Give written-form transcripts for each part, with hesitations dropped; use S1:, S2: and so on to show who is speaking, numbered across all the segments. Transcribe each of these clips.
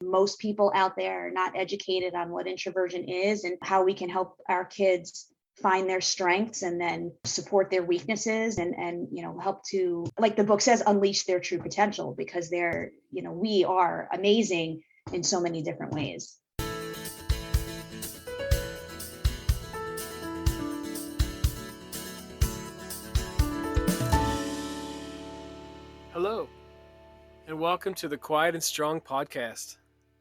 S1: most people out there are not educated on what introversion is and how we can help our kids find their strengths and then support their weaknesses and help to, like the book says, unleash their true potential, because we are amazing in so many different ways.
S2: Hello, and welcome to the Quiet and Strong podcast,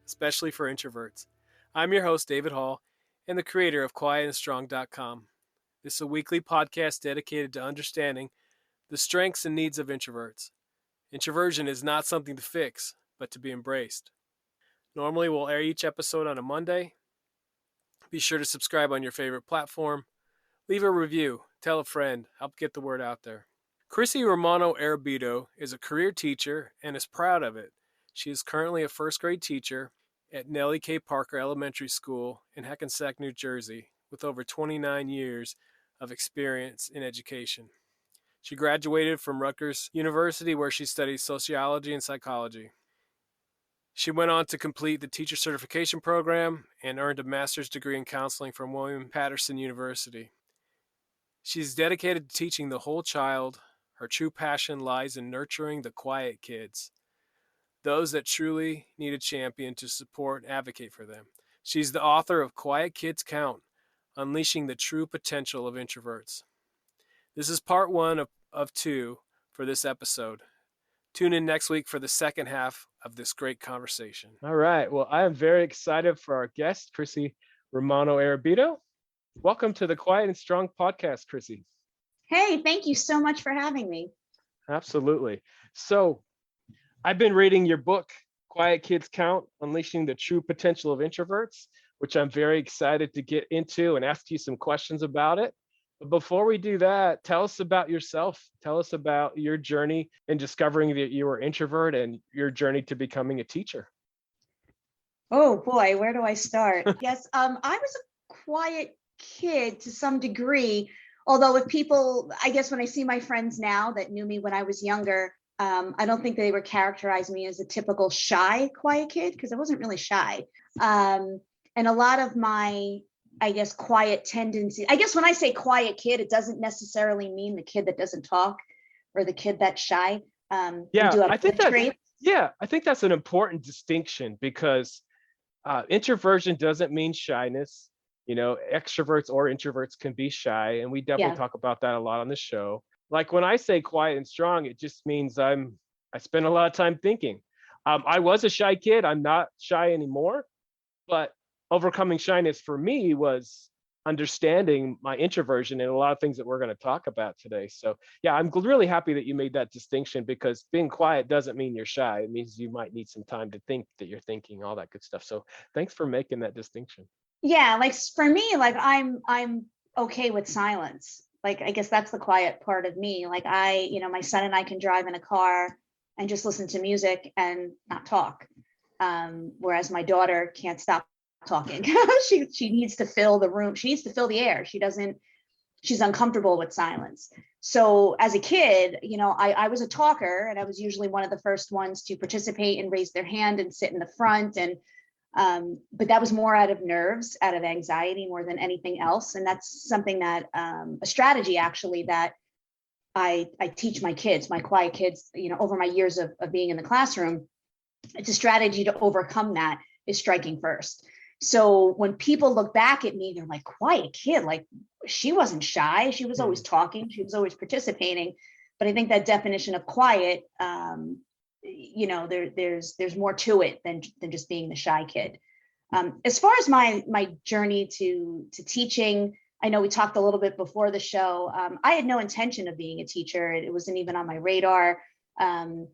S2: especially for introverts. I'm your host, David Hall, and the creator of quietandstrong.com. This is a weekly podcast dedicated to understanding the strengths and needs of introverts. Introversion is not something to fix, but to be embraced. Normally, we'll air each episode on a Monday. Be sure to subscribe on your favorite platform. Leave a review, tell a friend, help get the word out there. Chrissy Romano Arrabito is a career teacher and is proud of it. She is currently a first grade teacher at Nellie K. Parker Elementary School in Hackensack, New Jersey, with over 29 years of experience in education. She graduated from Rutgers University, where she studied sociology and psychology. She went on to complete the teacher certification program and earned a master's degree in counseling from William Patterson University. She's dedicated to teaching the whole child. Her true passion lies in nurturing the quiet kids, those that truly need a champion to support and advocate for them. She's the author of Quiet Kids Count, Unleashing the True Potential of Introverts. This is part one of two for this episode. Tune in next week for the second half of this great conversation.
S3: All right. Well, I am very excited for our guest, Chrissy Romano Arrabito. Welcome to the Quiet and Strong podcast, Chrissy.
S1: Hey, thank you so much for having me.
S3: Absolutely. So I've been reading your book, Quiet Kids Count, Unleashing the True Potential of Introverts, which I'm very excited to get into and ask you some questions about it. But before we do that, tell us about yourself. Tell us about your journey in discovering that you were introvert and your journey to becoming a teacher.
S1: Oh boy, where do I start? Yes, I was a quiet kid to some degree. Although if people, I guess when I see my friends now that knew me when I was younger, I don't think they would characterize me as a typical shy, quiet kid, because I wasn't really shy. And a lot of my, I guess, quiet tendencies, I guess when I say quiet kid, it doesn't necessarily mean the kid that doesn't talk or the kid that's shy.
S3: I think that's an important distinction, because introversion doesn't mean shyness. Extroverts or introverts can be shy, and we definitely talk about that a lot on the show. Like when I say quiet and strong, it just means I spend a lot of time thinking. I was a shy kid. I'm not shy anymore, but overcoming shyness for me was understanding my introversion and a lot of things that we're going to talk about today. So yeah, I'm really happy that you made that distinction, because being quiet doesn't mean you're shy. It means you might need some time to think that you're thinking, all that good stuff. So thanks for making that distinction.
S1: Yeah, like for me, like I'm okay with silence. Like I guess that's the quiet part of me. Like my son and I can drive in a car and just listen to music and not talk. Whereas my daughter can't stop talking. She needs to fill the room. She needs to fill the air. She's uncomfortable with silence. So as a kid, I was a talker, and I was usually one of the first ones to participate and raise their hand and sit in the front. And but that was more out of nerves, out of anxiety, more than anything else. And that's something that a strategy actually that I teach my kids, my quiet kids, over my years of being in the classroom. It's a strategy to overcome that is striking first. So when people look back at me, they're like, quiet kid, like she wasn't shy. She was always talking. She was always participating. But I think that definition of quiet, there's more to it than just being the shy kid. As far as my journey to teaching, I know we talked a little bit before the show. I had no intention of being a teacher. It wasn't even on my radar. I'm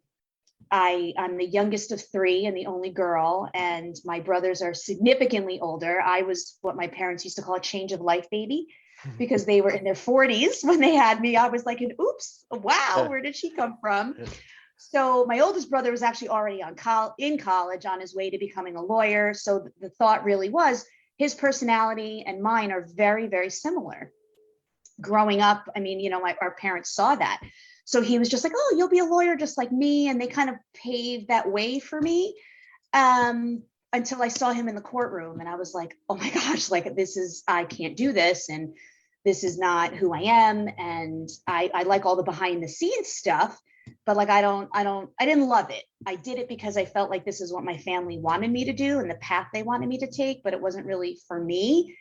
S1: the youngest of three and the only girl, and my brothers are significantly older. I was what my parents used to call a change of life baby, because they were in their 40s when they had me. I was like, oops, wow, where did she come from? So my oldest brother was actually already in college on his way to becoming a lawyer. So the thought really was his personality and mine are very, very similar. Growing up, our parents saw that. So he was just like, oh, you'll be a lawyer just like me. And they kind of paved that way for me. until I saw him in the courtroom, and I was like, oh my gosh, like I can't do this. And this is not who I am. And I like all the behind the scenes stuff, but like, I didn't love it. I did it because I felt like this is what my family wanted me to do and the path they wanted me to take, but it wasn't really for me.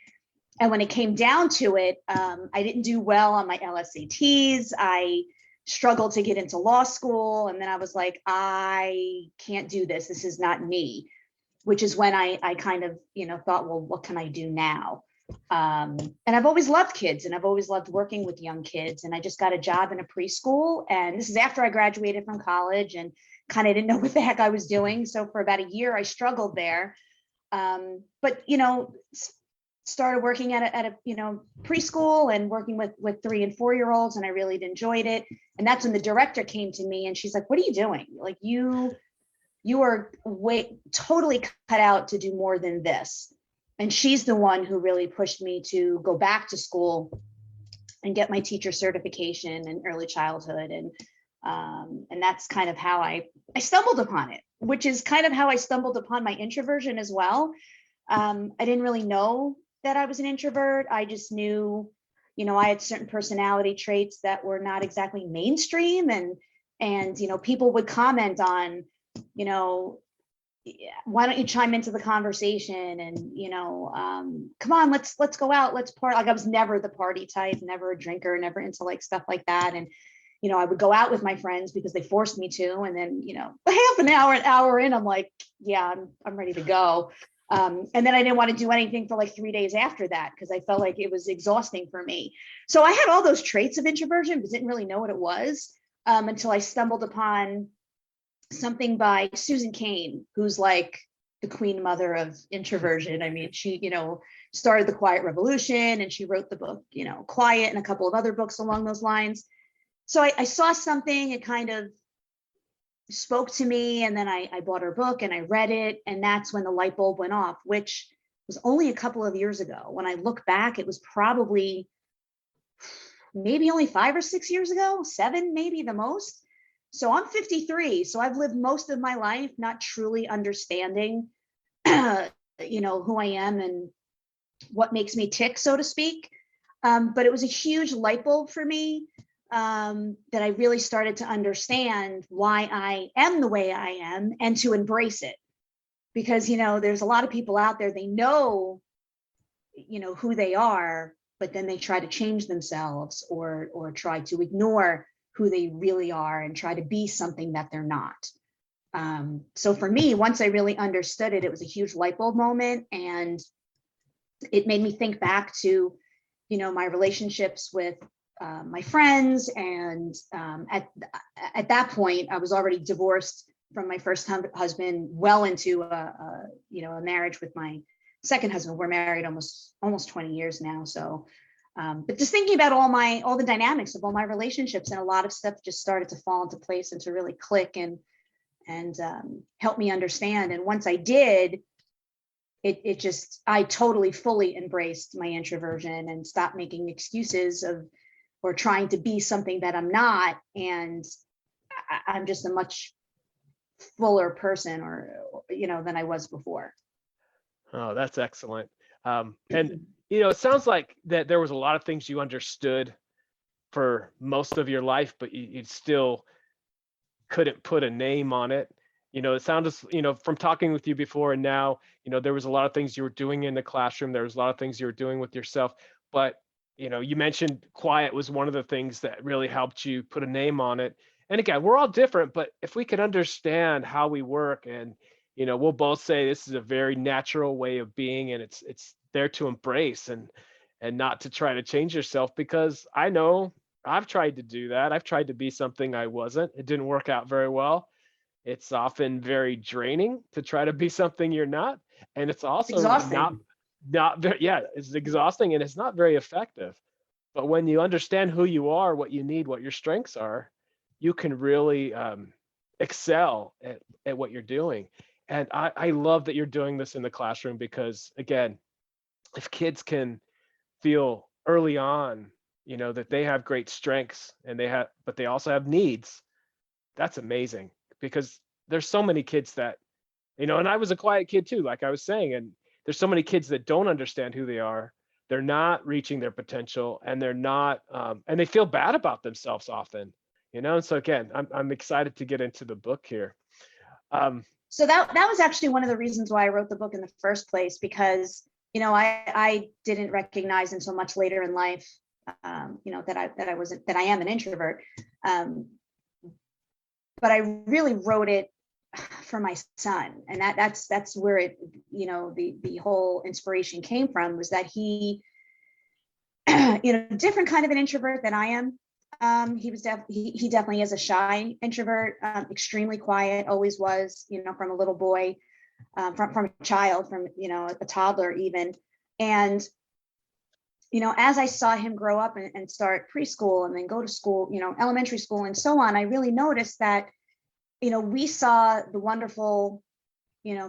S1: And when it came down to it, I didn't do well on my LSATs. I struggled to get into law school. And then I was like, I can't do this. This is not me, which is when I kind of, thought, well, what can I do now? And I've always loved kids, and I've always loved working with young kids. And I just got a job in a preschool. And this is after I graduated from college and kind of didn't know what the heck I was doing. So for about a year, I struggled there. But, started working at a preschool and working with 3 and 4 year olds. And I really enjoyed it. And that's when the director came to me and she's like, what are you doing? Like you are totally cut out to do more than this. And she's the one who really pushed me to go back to school and get my teacher certification in early childhood. And that's kind of how I stumbled upon it, which is kind of how I stumbled upon my introversion as well. I didn't really know that I was an introvert. I just knew, I had certain personality traits that were not exactly mainstream, and people would comment on, why don't you chime into the conversation, and come on, let's go out, let's party. Like I was never the party type, never a drinker, never into like stuff like that. And I would go out with my friends because they forced me to, and then half an hour in, I'm like, yeah, I'm ready to go. And then I didn't want to do anything for like 3 days after that because I felt like it was exhausting for me. So I had all those traits of introversion, but didn't really know what it was until I stumbled upon something by Susan Cain, who's like the queen mother of introversion. I mean, she, started the Quiet Revolution, and she wrote the book, Quiet, and a couple of other books along those lines. So I saw something, it kind of spoke to me, and then I bought her book and I read it, and that's when the light bulb went off, which was only a couple of years ago. When I look back, it was probably maybe only 5 or 6 years ago, 7 maybe the most. So I'm 53, so I've lived most of my life not truly understanding who I am and what makes me tick, so to speak. But it was a huge light bulb for me, that I really started to understand why I am the way I am and to embrace it. Because, there's a lot of people out there, they know, who they are, but then they try to change themselves or try to ignore who they really are and try to be something that they're not. So for me, once I really understood it, it was a huge light bulb moment. And it made me think back to, my relationships with my friends. And at that point, I was already divorced from my first husband, well into a marriage with my second husband. We're married almost 20 years now. So, but just thinking about all the dynamics of all my relationships, and a lot of stuff just started to fall into place and to really click and help me understand. And once I did, I totally fully embraced my introversion and stopped making excuses or trying to be something that I'm not. And I'm just a much fuller person than I was before.
S3: Oh, that's excellent. And it sounds like that there was a lot of things you understood for most of your life, but you still couldn't put a name on it. It sounded, from talking with you before and now, there was a lot of things you were doing in the classroom. There was a lot of things you were doing with yourself, but you mentioned quiet was one of the things that really helped you put a name on it. And again, we're all different, but if we could understand how we work, and we'll both say this is a very natural way of being, and it's there to embrace and not to try to change yourself, because I know I've tried to do that. I've tried to be something I wasn't. It didn't work out very well. It's often very draining to try to be something you're not, and it's also
S1: exhausting.
S3: not very, yeah, it's exhausting, and it's not very effective. But when you understand who you are, what you need, what your strengths are, you can really excel at what you're doing. And I love that you're doing this in the classroom, because again, if kids can feel early on, that they have great strengths but they also have needs, that's amazing, because there's so many kids that and I was a quiet kid too, like I was saying, and there's so many kids that don't understand who they are. They're not reaching their potential, and they're not, and they feel bad about themselves often, And so again, I'm excited to get into the book here.
S1: So that was actually one of the reasons why I wrote the book in the first place, because I didn't recognize until much later in life, that I am an introvert. But I really wrote it for my son, and that's where it, the whole inspiration came from, was that he, different kind of an introvert than I am. He definitely is a shy introvert, extremely quiet, always was, from a little boy, from a child, from a toddler even. And as I saw him grow up and start preschool and then go to school, elementary school and so on, I really noticed that, we saw the wonderful,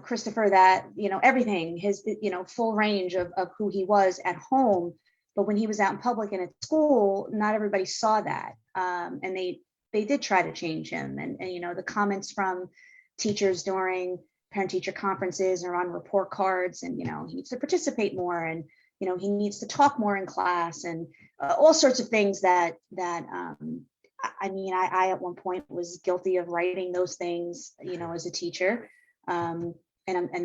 S1: Christopher, that, everything, his, full range of who he was at home. But when he was out in public and at school, not everybody saw that. And they did try to change him. And the comments from teachers during parent-teacher conferences or on report cards, and, he needs to participate more, and, he needs to talk more in class, and all sorts of things that I at one point was guilty of writing those things, as a teacher. And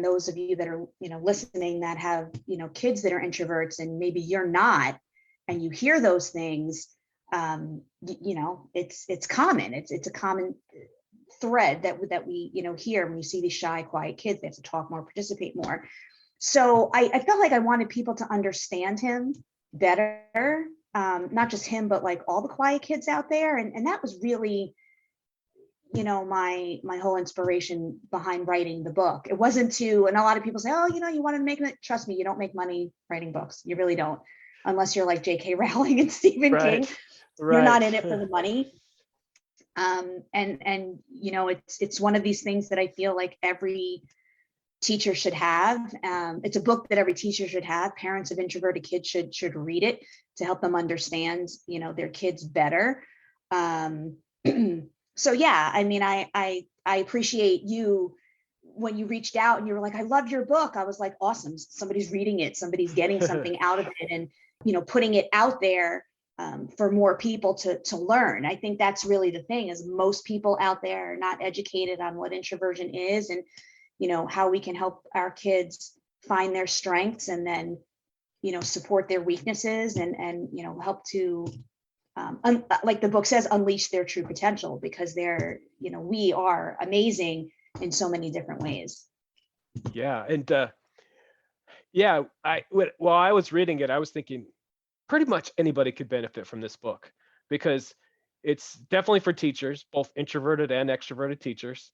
S1: those of you that are, listening, that have, kids that are introverts, and maybe you're not, and you hear those things, it's common. It's a common thread that we, hear when you see these shy, quiet kids. They have to talk more, participate more. So I felt like I wanted people to understand him better, not just him, but like all the quiet kids out there. And that was really, my whole inspiration behind writing the book. It wasn't to, and a lot of people say, oh, you want to make it. Trust me, you don't make money writing books. You really don't, unless you're like J.K. Rowling and Stephen King. You're not in it for the money. And it's one of these things that I feel like every teacher should have. It's a book that every teacher should have. Parents of introverted kids should read it to help them understand, their kids better. So yeah, I appreciate you when you reached out and you were like, I love your book. I was like, awesome. Somebody's reading it. Somebody's getting something out of it, and, putting it out there for more people to learn. I think that's really the thing, is most people out there are not educated on what introversion is, and, how we can help our kids find their strengths, and then, support their weaknesses, and help to, like the book says, unleash their true potential, because they're, we are amazing in so many different ways.
S3: Yeah. And while I was reading it, I was thinking pretty much anybody could benefit from this book, because it's definitely for teachers, both introverted and extroverted teachers.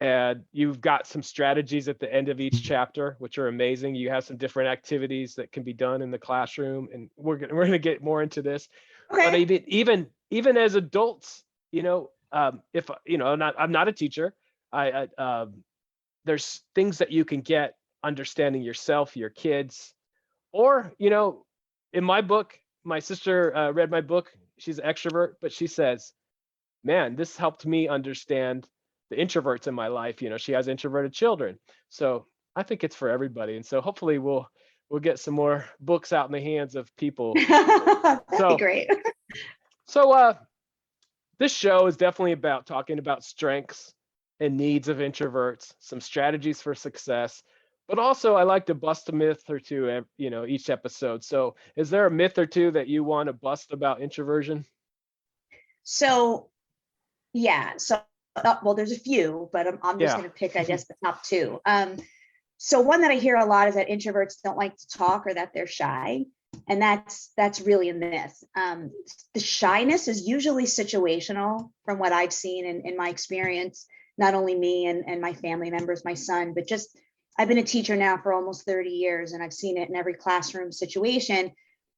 S3: And you've got some strategies at the end of each chapter, which are amazing. You have some different activities that can be done in the classroom, and we're gonna get more into this. Okay. But even as adults, if I'm not a teacher, there's things that you can get understanding yourself, your kids, or in my book, my sister read my book. She's an extrovert, but she says, man, this helped me understand the introverts in my life. She has introverted children. So I think it's for everybody. And so hopefully we'll get some more books out in the hands of people.
S1: That'd be great.
S3: So this show is definitely about talking about strengths and needs of introverts, some strategies for success, but also I like to bust a myth or two, each episode. So is there a myth or two that you want to bust about introversion?
S1: So, yeah. So, well, there's a few, but I'm just going to pick, I guess, the top two. So one that I hear a lot is that introverts don't like to talk, or that they're shy. And that's really a myth. The shyness is usually situational, from what I've seen in my experience, not only me and my family members, my son, but just, I've been a teacher now for almost 30 years, and I've seen it in every classroom situation.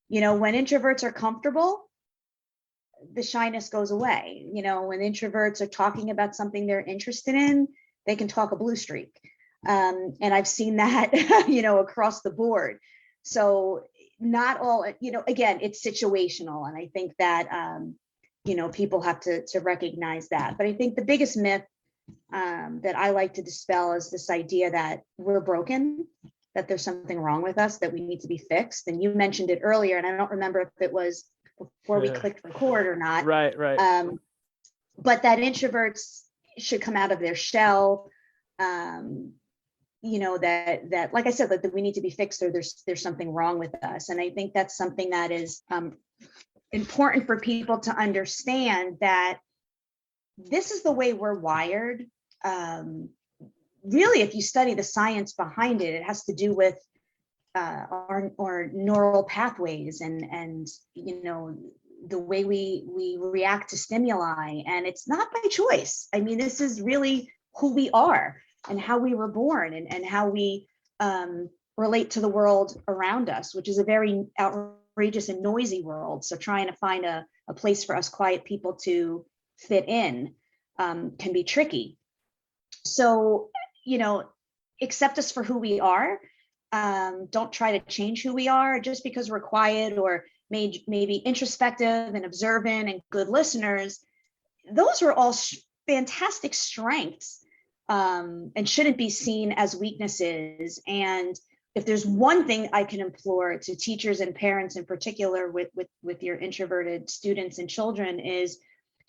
S1: When introverts are comfortable, the shyness goes away. When introverts are talking about something they're interested in, they can talk a blue streak. And I've seen that, across the board. So not all, again, it's situational. And I think that, people have to recognize that. But I think the biggest myth that I like to dispel is this idea that we're broken, that there's something wrong with us, that we need to be fixed. And you mentioned it earlier, and I don't remember if it was before we clicked record or not.
S3: Right.
S1: But that introverts should come out of their shell. That like I said, that we need to be fixed, or there's something wrong with us. And I think that's something that is important for people to understand, that this is the way we're wired. Really, if you study the science behind it, it has to do with our neural pathways and the way we react to stimuli. And it's not by choice. I mean, this is really who we are and how we were born, and how we relate to the world around us, which is a very outrageous and noisy world. So trying to find a place for us quiet people to fit in can be tricky. So, accept us for who we are. Don't try to change who we are just because we're quiet or maybe introspective and observant and good listeners. Those are all fantastic strengths, and shouldn't be seen as weaknesses. And if there's one thing I can implore to teachers and parents in particular with your introverted students and children, is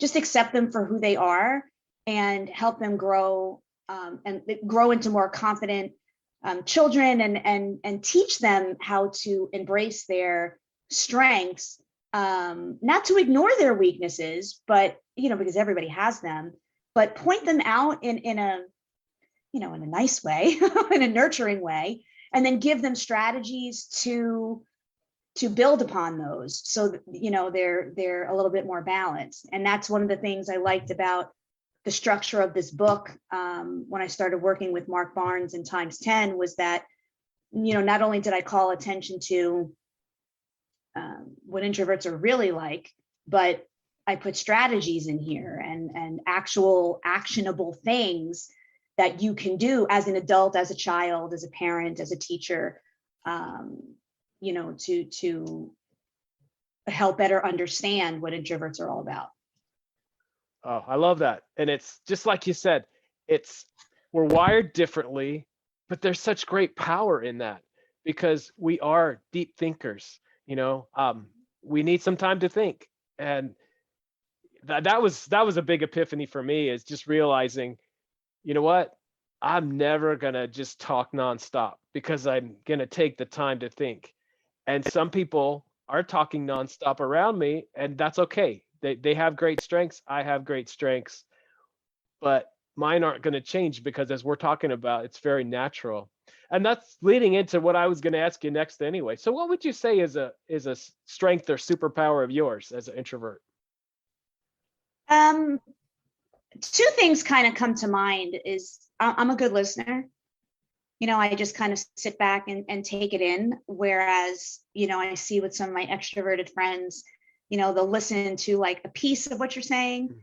S1: just accept them for who they are and help them grow, and grow into more confident children, and teach them how to embrace their strengths, not to ignore their weaknesses, but because everybody has them, but point them out in a nice way, in a nurturing way, and then give them strategies to build upon those, so that, they're a little bit more balanced. And that's one of the things I liked about the structure of this book, when I started working with Mark Barnes and Times 10, was that, not only did I call attention to what introverts are really like, but I put strategies in here and actual actionable things that you can do as an adult, as a child, as a parent, as a teacher, to help better understand what introverts are all about.
S3: Oh, I love that. And it's just like you said, we're wired differently, but there's such great power in that, because we are deep thinkers. We need some time to think. And that was a big epiphany for me, is just realizing, you know what? I'm never going to just talk nonstop, because I'm going to take the time to think. And some people are talking nonstop around me, and that's okay. They have great strengths. I have great strengths, but mine aren't going to change, because as we're talking about, it's very natural. And that's leading into what I was going to ask you next anyway. So what would you say is a strength or superpower of yours as an introvert?
S1: Two things kind of come to mind. Is I'm a good listener. I just kind of sit back and take it in. Whereas, I see with some of my extroverted friends, they'll listen to like a piece of what you're saying,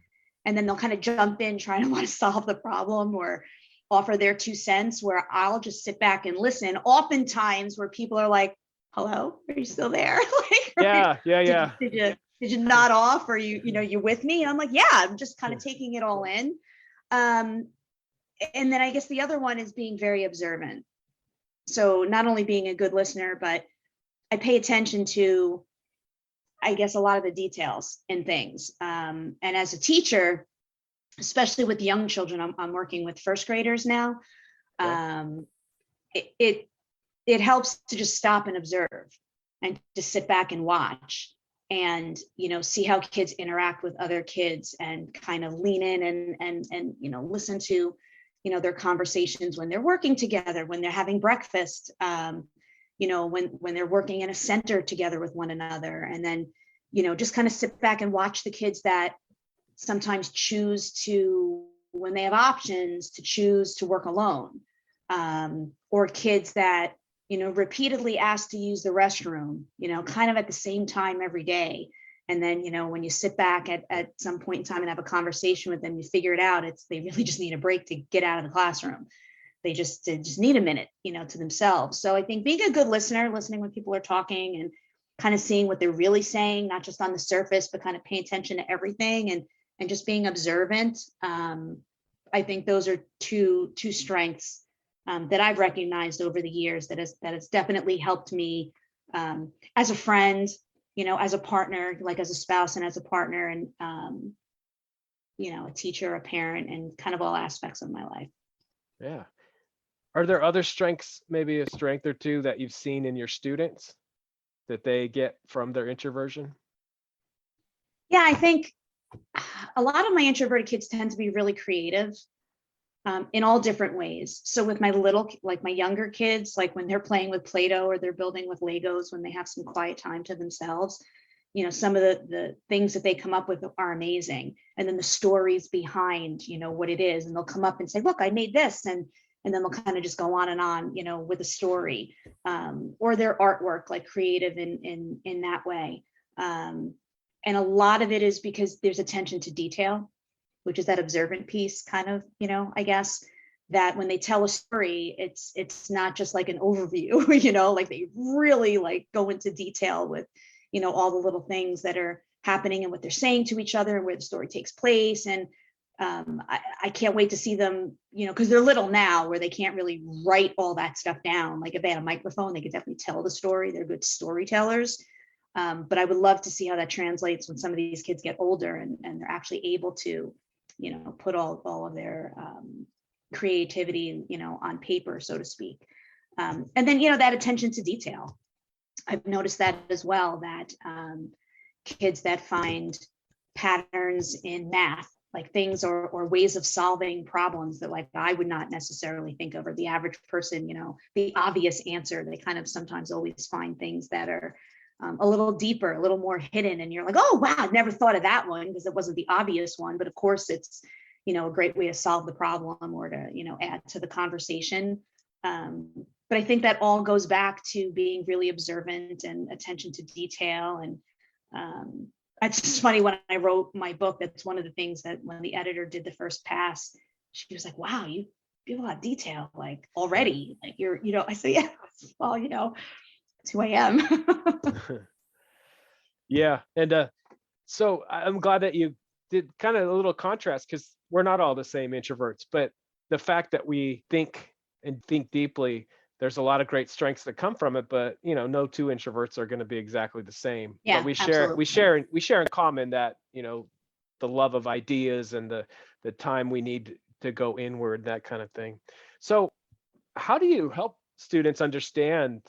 S1: and then they'll kind of jump in trying to want to solve the problem or offer their 2 cents, where I'll just sit back and listen. Oftentimes where people are like, hello, are you still there?
S3: Yeah.
S1: Did you nod off? Or you with me? And I'm like, yeah, I'm just kind of taking it all in. And then I guess the other one is being very observant. So not only being a good listener, but I pay attention to, I guess, a lot of the details in things. And as a teacher, especially with young children, I'm working with first graders now. It helps to just stop and observe, and just sit back and watch, and see how kids interact with other kids, and kind of lean in and listen to their conversations when they're working together, when they're having breakfast, when they're working in a center together with one another. And then just kind of sit back and watch the kids that sometimes choose to, when they have options, to choose to work alone, or kids that repeatedly ask to use the restroom kind of at the same time every day. And then when you sit back at some point in time and have a conversation with them, you figure it out. They really just need a break to get out of the classroom. They just need a minute to themselves. So I think being a good listener, listening when people are talking, and kind of seeing what they're really saying, not just on the surface, but kind of paying attention to everything, and just being observant. I I think those are two strengths that I've recognized over the years that has definitely helped me as a friend, as a partner, like as a spouse and as a partner, and a teacher, a parent, and kind of all aspects of my life.
S3: Yeah. Are there other strengths, maybe a strength or two that you've seen in your students that they get from their introversion?
S1: Yeah, I think a lot of my introverted kids tend to be really creative in all different ways. So with my my younger kids, like when they're playing with Play-Doh or they're building with Legos, when they have some quiet time to themselves, some of the things that they come up with are amazing. And then the stories behind, what it is, and they'll come up and say, look, I made this. And then they'll kind of just go on and on, with a story, or their artwork, like creative in that way. And a lot of it is because there's attention to detail, which is that observant piece kind of, I guess, that when they tell a story, it's not just like an overview, like they really like go into detail with, all the little things that are happening and what they're saying to each other and where the story takes place. And I can't wait to see them, because they're little now where they can't really write all that stuff down. Like if they had a microphone, they could definitely tell the story. They're good storytellers. But I would love to see how that translates when some of these kids get older and they're actually able to, put all of their creativity, on paper, so to speak. And then, that attention to detail. I've noticed that as well, that kids that find patterns in math, like things or ways of solving problems that like I would not necessarily think of, or the average person, the obvious answer, they kind of sometimes always find things that are a little deeper, a little more hidden. And you're like, oh, wow, I never thought of that one because it wasn't the obvious one. But of course, it's, a great way to solve the problem or to, add to the conversation. But I think that all goes back to being really observant and attention to detail. And it's just funny, when I wrote my book, that's one of the things that when the editor did the first pass, she was like, wow, you have a lot of detail, like already, like you're, I said, yeah, well, it's who I am.
S3: Yeah. And so I'm glad that you did kind of a little contrast, because we're not all the same introverts, but the fact that we think deeply, there's a lot of great strengths that come from it, but no two introverts are going to be exactly the same.
S1: Yeah,
S3: but we
S1: absolutely.
S3: share in common that, the love of ideas and the time we need to go inward, that kind of thing. So how do you help students understand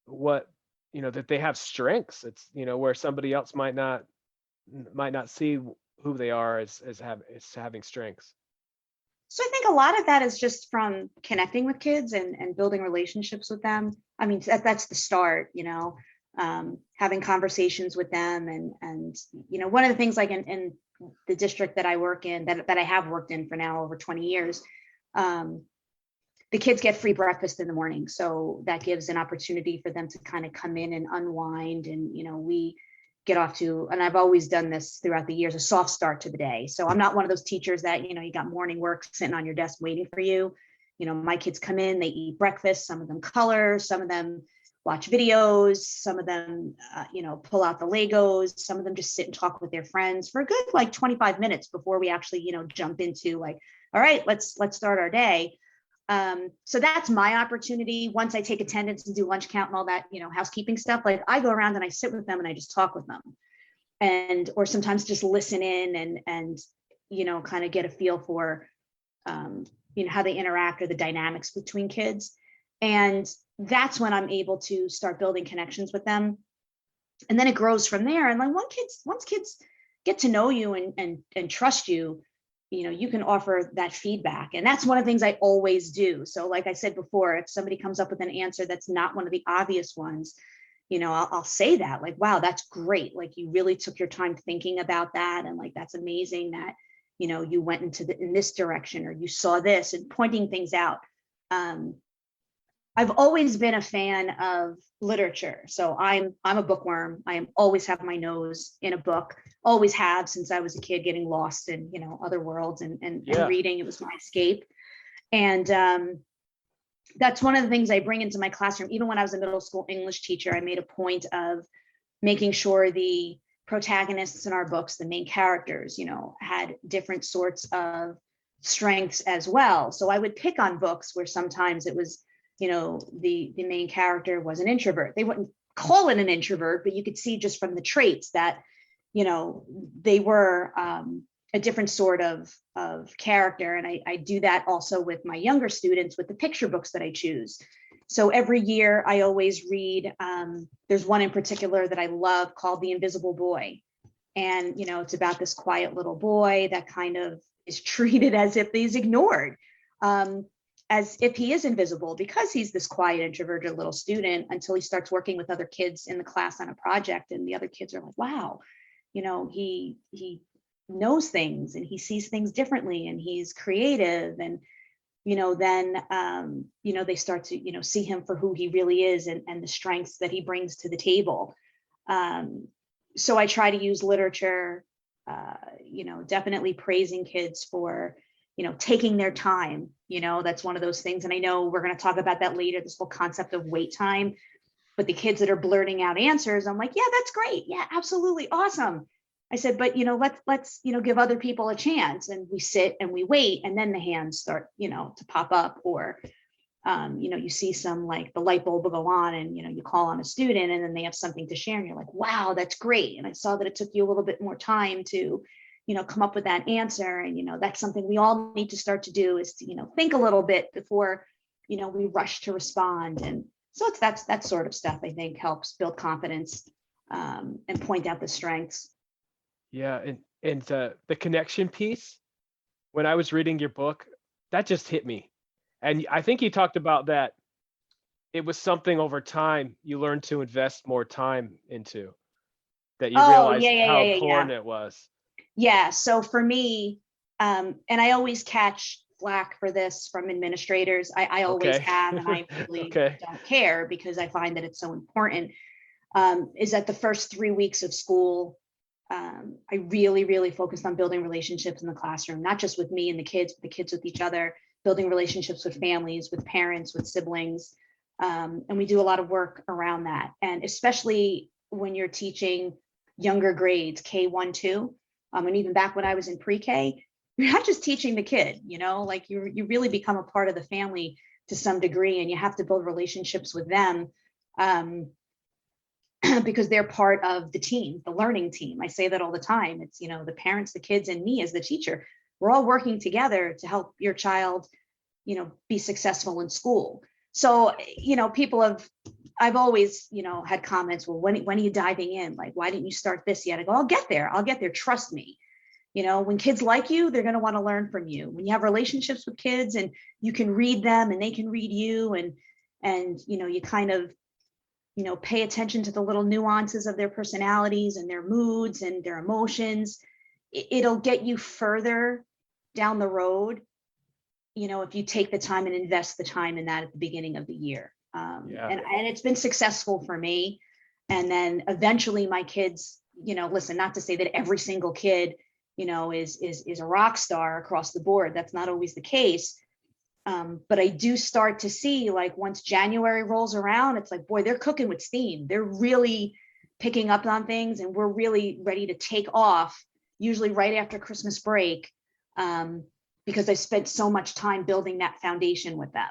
S3: what, that they have strengths? It's, where somebody else might not see who they are as having strengths.
S1: So I think a lot of that is just from connecting with kids and building relationships with them. I mean, that's the start, having conversations with them. And one of the things like in the district that I work in, that I have worked in for now over 20 years, the kids get free breakfast in the morning. So that gives an opportunity for them to kind of come in and unwind. And, we get off to, and I've always done this throughout the years, a soft start to the day. So I'm not one of those teachers that, you got morning work sitting on your desk waiting for you. My kids come in, they eat breakfast, some of them color, some of them watch videos, some of them, pull out the Legos, some of them just sit and talk with their friends for a good, like 25 minutes before we actually, jump into like, all right, let's start our day. So that's my opportunity. Once I take attendance and do lunch count and all that, housekeeping stuff, like I go around and I sit with them and I just talk with them, or sometimes just listen in and kind of get a feel for, how they interact or the dynamics between kids. And that's when I'm able to start building connections with them. And then it grows from there. And like once kids get to know you and trust you, you can offer that feedback. And that's one of the things I always do. So like I said before, if somebody comes up with an answer that's not one of the obvious ones, I'll say that, like, wow, that's great. Like you really took your time thinking about that. And like, that's amazing that, you went in this direction, or you saw this, and pointing things out. I've always been a fan of literature. So I'm a bookworm. I always have my nose in a book, always have since I was a kid, getting lost in, other worlds and reading. It was my escape. And that's one of the things I bring into my classroom. Even when I was a middle school English teacher, I made a point of making sure the protagonists in our books, the main characters, had different sorts of strengths as well. So I would pick on books where sometimes it was, the main character was an introvert. They wouldn't call it an introvert, but you could see just from the traits that, they were a different sort of character. And I do that also with my younger students with the picture books that I choose. So every year I always read, there's one in particular that I love called The Invisible Boy. And, it's about this quiet little boy that kind of is treated as if he's ignored, as if he is invisible, because he's this quiet, introverted little student, until he starts working with other kids in the class on a project. And the other kids are like, wow, he knows things and he sees things differently and he's creative. And, then, they start to, see him for who he really is, and the strengths that he brings to the table. So I try to use literature, definitely praising kids for, taking their time. That's one of those things. And I know we're going to talk about that later, this whole concept of wait time. But the kids that are blurting out answers, I'm like, yeah, that's great. Yeah, absolutely. Awesome. I said, but, let's, give other people a chance. And we sit and we wait. And then the hands start, to pop up, or, you see some, like, the light bulb will go on, and, you call on a student and then they have something to share and you're like, wow, that's great. And I saw that it took you a little bit more time to, come up with that answer. And, that's something we all need to start to do, is to, think a little bit before, we rush to respond. And so that's that sort of stuff, I think, helps build confidence, and point out the strengths.
S3: Yeah. And the connection piece, when I was reading your book, that just hit me. And I think you talked about that. It was something over time you learned to invest more time into, that you realized how important it was.
S1: Yeah. So for me, and I always catch flack for this from administrators. I always have, and I really don't care, because I find that it's so important, is that the first 3 weeks of school, I really, really focused on building relationships in the classroom, not just with me and the kids, but the kids with each other, building relationships with families, with parents, with siblings. And we do a lot of work around that. And especially when you're teaching younger grades, K1, 2, and even back when I was in pre-K, you're not just teaching the kid, like you really become a part of the family to some degree, and you have to build relationships with them, because they're part of the team, the learning team. I say that all the time. It's, the parents, the kids, and me as the teacher, we're all working together to help your child, be successful in school. So, I've always, had comments, well, when are you diving in? Like, why didn't you start this yet? I go, I'll get there. Trust me. When kids like you, they're going to want to learn from you. When you have relationships with kids and you can read them and they can read you, and, you kind of, pay attention to the little nuances of their personalities and their moods and their emotions, it'll get you further down the road, if you take the time and invest the time in that at the beginning of the year. And it's been successful for me. And then eventually my kids, listen, not to say that every single kid, is a rock star across the board. That's not always the case. But I do start to see, like, once January rolls around, it's like, boy, they're cooking with steam. They're really picking up on things, and we're really ready to take off, usually right after Christmas break, because I spent so much time building that foundation with them.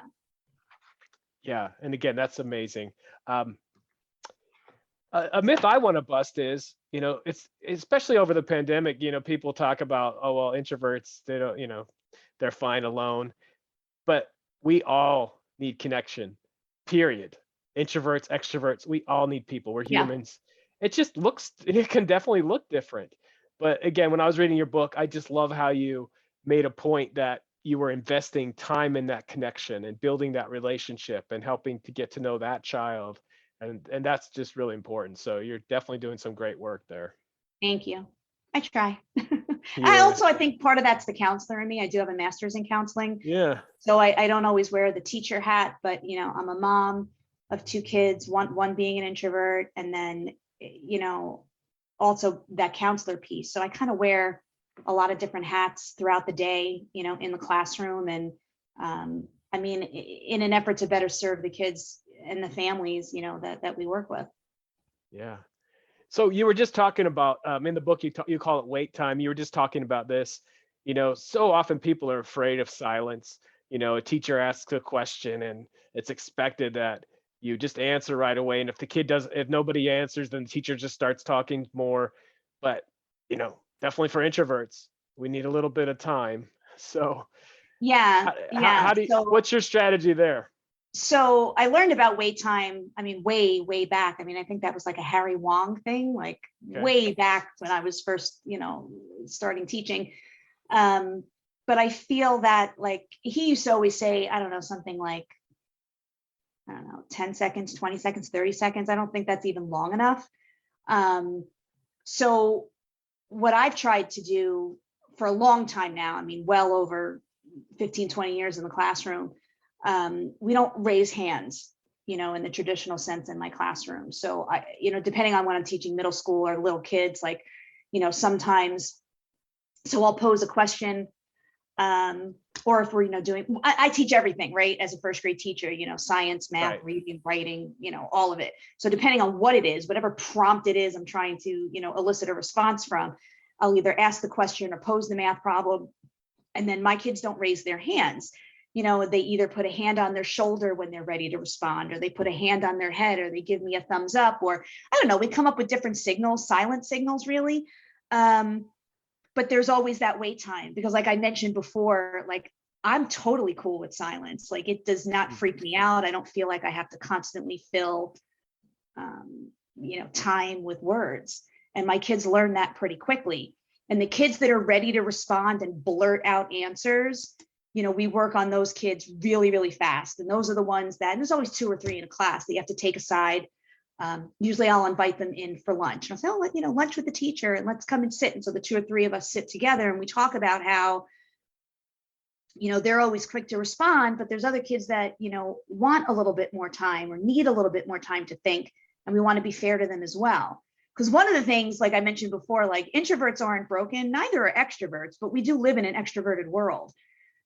S3: Yeah. And again, that's amazing. A myth I want to bust is, it's especially over the pandemic, people talk about, oh, well, introverts, they don't, they're fine alone. But we all need connection, period. Introverts, extroverts, we all need people. We're humans. It can definitely look different. But again, when I was reading your book, I just love how you made a point that you were investing time in that connection and building that relationship and helping to get to know that child. And that's just really important. So you're definitely doing some great work there.
S1: Thank you. I try. I think part of that's the counselor in me. I do have a master's in counseling.
S3: Yeah.
S1: So I don't always wear the teacher hat, but, I'm a mom of 2 kids, one being an introvert, and then, also that counselor piece. So I kind of wear a lot of different hats throughout the day, in the classroom. And in an effort to better serve the kids and the families, that we work with.
S3: Yeah. So you were just talking about, in the book, you call it wait time. You were just talking about this. So often people are afraid of silence. A teacher asks a question and it's expected that you just answer right away. And if nobody answers, then the teacher just starts talking more. But, definitely for introverts, we need a little bit of time. So
S1: Yeah, yeah.
S3: what's your strategy there?
S1: So I learned about wait time, I mean, way back. I mean, I think that was like a Harry Wong thing, like way back when I was first, starting teaching. But I feel that like he used to always say, I don't know, something like, 10 seconds, 20 seconds, 30 seconds. I don't think that's even long enough. So what I've tried to do for a long time now, I mean, well over 15, 20 years in the classroom, we don't raise hands, in the traditional sense in my classroom. So I, depending on when I'm teaching middle school or little kids, like, sometimes, so I'll pose a question, or if we're, doing, I teach everything, right? As a first grade teacher, science, math,
S3: Right.
S1: reading, writing, all of it. So depending on what it is, whatever prompt it is, I'm trying to, elicit a response from, I'll either ask the question or pose the math problem. And then my kids don't raise their hands. They either put a hand on their shoulder when they're ready to respond, or they put a hand on their head, or they give me a thumbs up, or I don't know, we come up with different signals, silent signals, really. But there's always that wait time, because like I mentioned before, like I'm totally cool with silence. Like it does not freak me out. I don't feel like I have to constantly fill, time with words. And my kids learn that pretty quickly. And the kids that are ready to respond and blurt out answers, we work on those kids really, really fast. And those are the ones that, and there's always 2 or 3 in a class that you have to take aside. Usually I'll invite them in for lunch. And I'll say, lunch with the teacher, and let's come and sit. And so the 2 or 3 of us sit together and we talk about how, they're always quick to respond, but there's other kids that, want a little bit more time or need a little bit more time to think. And we want to be fair to them as well. Because one of the things, like I mentioned before, like introverts aren't broken, neither are extroverts, but we do live in an extroverted world.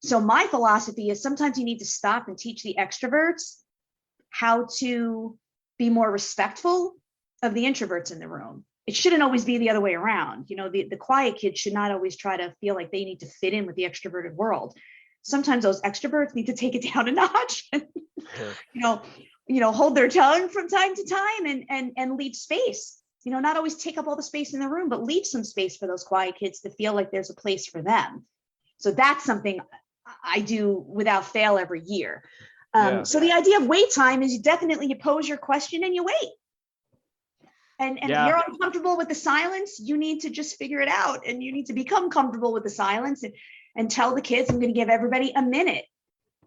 S1: So my philosophy is sometimes you need to stop and teach the extroverts how to be more respectful of the introverts in the room. It shouldn't always be the other way around. The quiet kids should not always try to feel like they need to fit in with the extroverted world. Sometimes those extroverts need to take it down a notch and, hold their tongue from time to time and leave space. Not always take up all the space in the room, but leave some space for those quiet kids to feel like there's a place for them. So that's something I do without fail every year. So the idea of wait time is you pose your question and you wait. And if you're uncomfortable with the silence, you need to just figure it out, and you need to become comfortable with the silence and tell the kids, I'm going to give everybody a minute.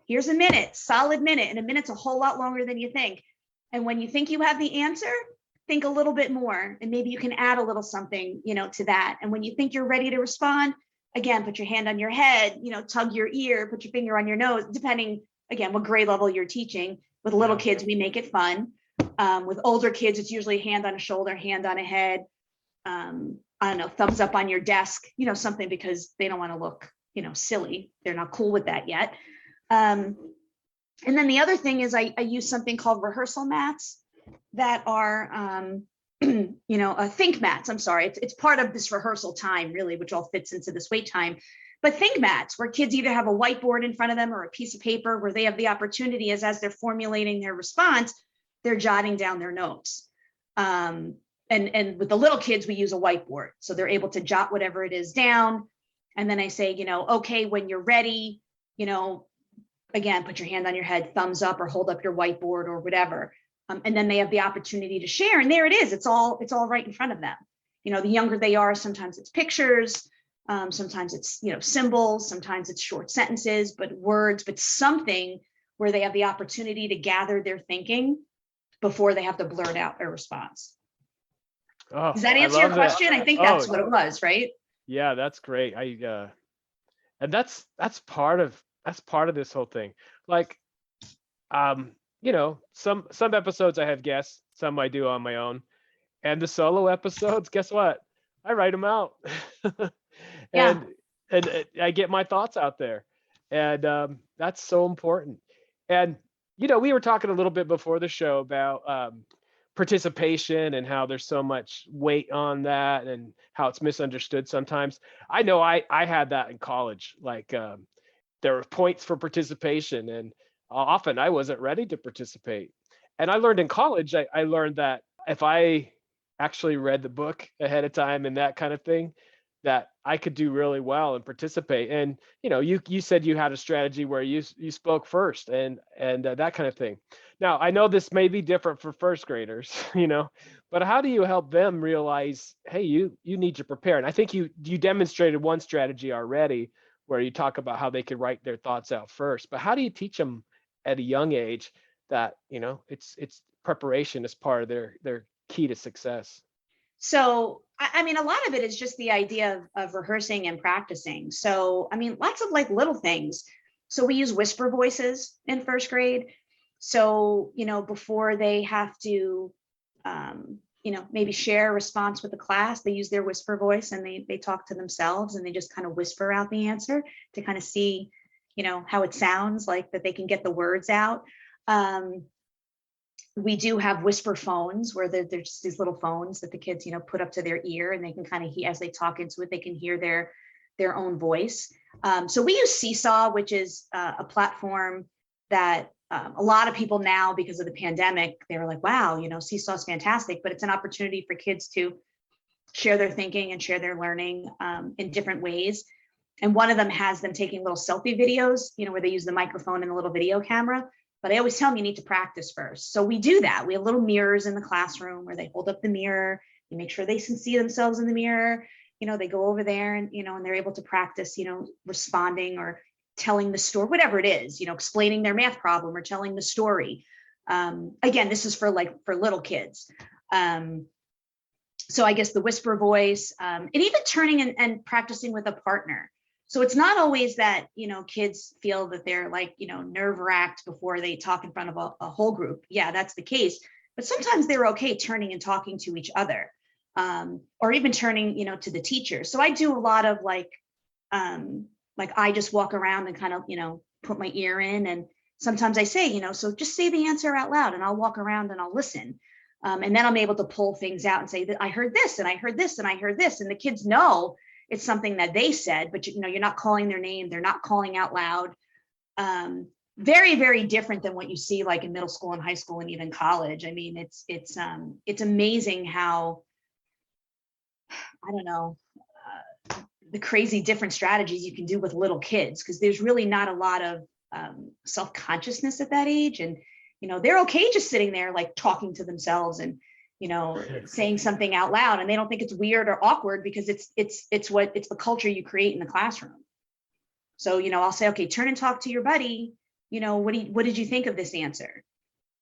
S1: Here's a minute, solid minute. And a minute's a whole lot longer than you think. And when you think you have the answer, think a little bit more, and maybe you can add a little something, to that. And when you think you're ready to respond, again, put your hand on your head, tug your ear, put your finger on your nose, depending, again, what grade level you're teaching. With little kids, we make it fun. With older kids, it's usually hand on a shoulder, hand on a head. I don't know, thumbs up on your desk, something, because they don't want to look, silly. They're not cool with that yet. And then the other thing is I use something called rehearsal mats that are, think mats. I'm sorry. It's part of this rehearsal time, really, which all fits into this wait time. But think mats, where kids either have a whiteboard in front of them or a piece of paper where they have the opportunity as they're formulating their response, they're jotting down their notes. And with the little kids, we use a whiteboard. So they're able to jot whatever it is down. And then I say, okay, when you're ready, again, put your hand on your head, thumbs up, or hold up your whiteboard or whatever. And then they have the opportunity to share. And there it is. It's all right in front of them. The younger they are, sometimes it's pictures. Sometimes it's, symbols, sometimes it's short sentences, but words, but something where they have the opportunity to gather their thinking before they have to blurt out a response.
S3: Oh,
S1: does that answer your question? I think that's what it was, right? Yeah,
S3: that's great. And that's part of this whole thing. Like, some episodes I have guests, some I do on my own, and the solo episodes, guess what? I write them out. and I get my thoughts out there, and that's so important. And we were talking a little bit before the show about participation and how there's so much weight on that and how it's misunderstood sometimes. I know I had that in college. Like there were points for participation, and often I wasn't ready to participate. And I learned in college, I learned that if I actually read the book ahead of time and that kind of thing, that I could do really well and participate. And you said you had a strategy where you spoke first and that kind of thing. Now I know this may be different for first graders, but how do you help them realize, hey, you need to prepare? And I think you demonstrated one strategy already where you talk about how they could write their thoughts out first. But how do you teach them at a young age that it's preparation is part of their key to success?
S1: So, I mean, a lot of it is just the idea of rehearsing and practicing. So, I mean, lots of like little things. So we use whisper voices in first grade. So, before they have to, maybe share a response with the class, they use their whisper voice and they talk to themselves and they just kind of whisper out the answer to kind of see, how it sounds, like that they can get the words out. We do have whisper phones where there's just these little phones that the kids, put up to their ear, and they can kind of hear as they talk into it, they can hear their own voice. So we use Seesaw, which is a platform that a lot of people now, because of the pandemic, they were like, wow, Seesaw is fantastic, but it's an opportunity for kids to share their thinking and share their learning in different ways. And one of them has them taking little selfie videos, where they use the microphone and the little video camera. But I always tell them you need to practice first. So we do that. We have little mirrors in the classroom where they hold up the mirror. You make sure they can see themselves in the mirror. They go over there and, and they're able to practice, responding or telling the story, whatever it is, explaining their math problem or telling the story. Again, this is for little kids. So I guess the whisper voice, and even turning and practicing with a partner. So it's not always that, kids feel that they're like, nerve-wracked before they talk in front of a whole group. Yeah, that's the case. But sometimes they're okay turning and talking to each other, or even turning, to the teacher. So I do a lot of like I just walk around and kind of, put my ear in. And sometimes I say, so just say the answer out loud, and I'll walk around and I'll listen. And then I'm able to pull things out and say that I heard this and I heard this and I heard this. And the kids know it's something that they said, but you're not calling their name. They're not calling out loud. Very, very different than what you see like in middle school and high school and even college. I mean, it's amazing how, I don't know, the crazy different strategies you can do with little kids, because there's really not a lot of self-consciousnness at that age. And, they're okay just sitting there like talking to themselves and, saying something out loud, and they don't think it's weird or awkward because it's the culture you create in the classroom. So, I'll say, okay, turn and talk to your buddy. What did you think of this answer?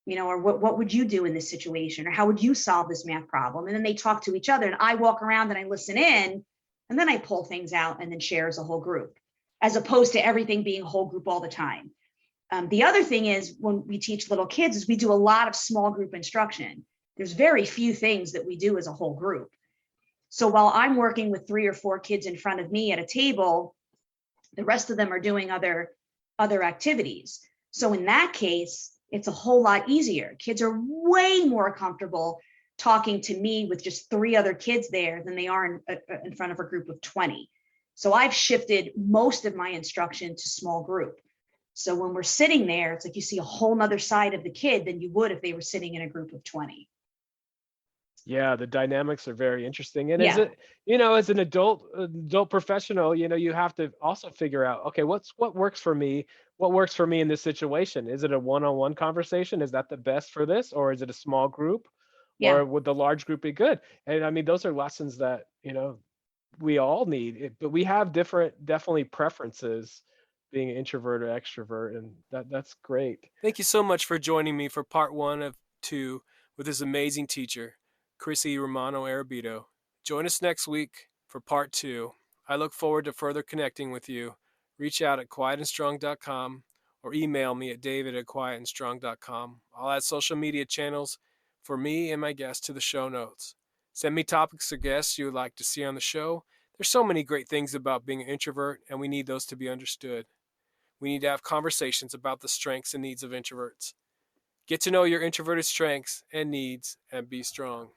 S1: Or what would you do in this situation? Or how would you solve this math problem? And then they talk to each other, and I walk around and I listen in, and then I pull things out and then share as a whole group, as opposed to everything being a whole group all the time. The other thing is, when we teach little kids, is we do a lot of small group instruction. There's very few things that we do as a whole group. So while I'm working with 3 or 4 kids in front of me at a table, the rest of them are doing other activities. So in that case, it's a whole lot easier. Kids are way more comfortable talking to me with just 3 other kids there than they are in front of a group of 20. So I've shifted most of my instruction to small group. So when we're sitting there, it's like you see a whole nother side of the kid than you would if they were sitting in a group of 20.
S3: Yeah, the dynamics are very interesting. And
S1: Yeah.
S3: as an adult professional, you have to also figure out, okay, what works for me? What works for me in this situation? Is it a one-on-one conversation? Is that the best for this? Or is it a small group?
S1: Yeah.
S3: Or would the large group be good? And I mean, those are lessons that, we all need, but we have definitely preferences, being an introvert or extrovert. And that's great.
S2: Thank you so much for joining me for part 1 of 2 with this amazing teacher, Chrissy Romano Arrabito. Join us next week for part 2. I look forward to further connecting with you. Reach out at quietandstrong.com or email me at david@quietandstrong.com. I'll add social media channels for me and my guests to the show notes. Send me topics or guests you would like to see on the show. There's so many great things about being an introvert, and we need those to be understood. We need to have conversations about the strengths and needs of introverts. Get to know your introverted strengths and needs and be strong.